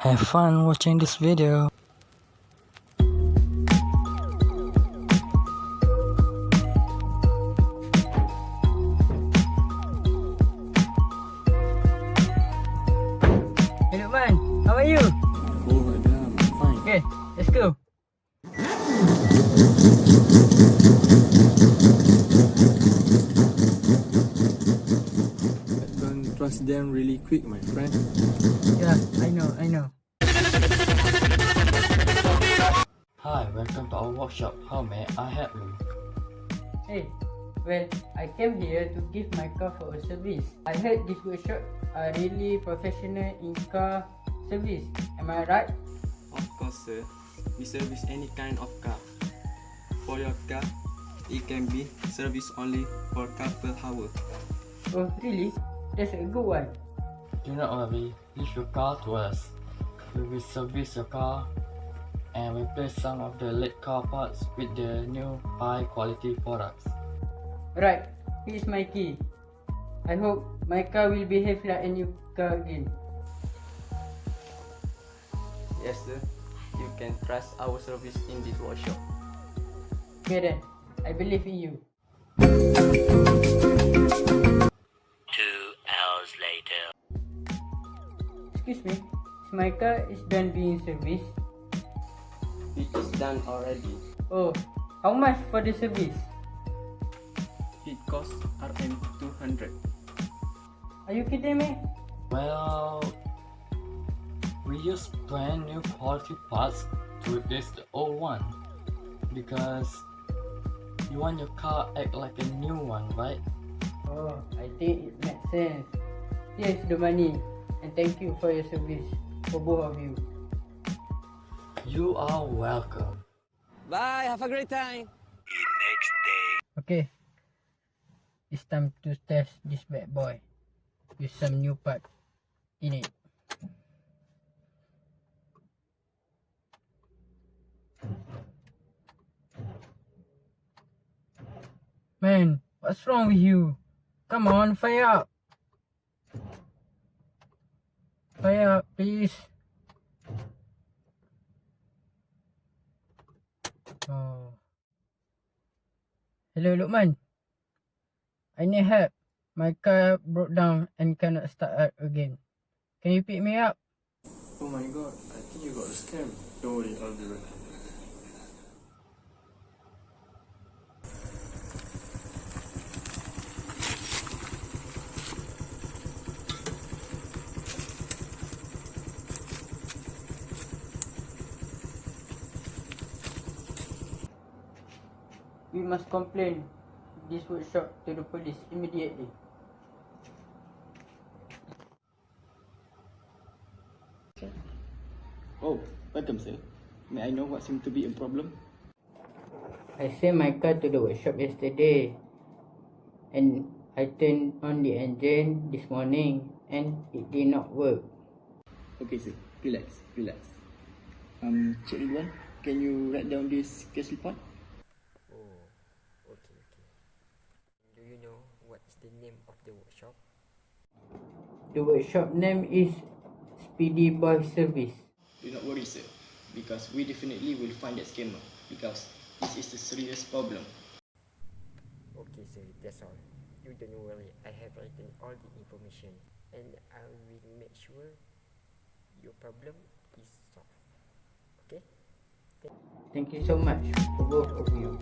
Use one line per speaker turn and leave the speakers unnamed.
Have fun watching this video.
Hey LUQMAN, how are you?
Oh, madam, fine.
Okay, let's go.
Don't trust them really quick, my friend.
Yeah, I know.
Hi, welcome to our workshop. How may I help you?
Hey, well, I came here to give my car for a service. I heard this workshop are really professional in car service. Am I right?
Of course, sir. We service any kind of car. For your car, it can be serviced only for couple hour.
Oh, really? That's a good one.
Do not worry, leave your car to us. We will service your car and replace some of the late car parts with the new high quality products.
Right, here's my key. I hope my car will behave like a new car again.
Yes, sir. You can trust our service in this workshop.
Okay then, I believe in you.
2 hours later.
Excuse me, is my car is done being serviced?
It is done already.
Oh, how much for the service?
It costs RM 200.
Are you kidding me?
Well, we use brand new quality parts to replace the old one because you want your car act like a new one, right?
Oh, I think it makes sense. Here's the money, and thank you for your service, for both of you.
You are welcome.
Bye, have a great time.
The next day.
Okay, it's time to test this bad boy with some new part in it. Man, what's wrong with you? Come on, fire up! Fire up, please. Oh. Hello, LUQMAN. I need help. My car broke down and cannot start up again. Can you pick me up?
Oh my god, I think you got a scam. Don't worry, I'll be right.
We must complain this workshop to the police immediately.
Oh, welcome sir. May I know what seems to be a problem?
I sent my car to the workshop yesterday and I turned on the engine this morning and it did not work.
Okay sir, relax. Cik Ridwan, can you write down this case report?
Oh, okay. Do you know what's the name of the workshop?
The workshop name is Speedy Boy Service.
Do not worry sir, because we definitely will find that scammer, because this is a serious problem.
Okay sir, that's all. You don't worry, I have written all the information and I will make sure your problem is solved. Okay?
Thank you so much for both of you.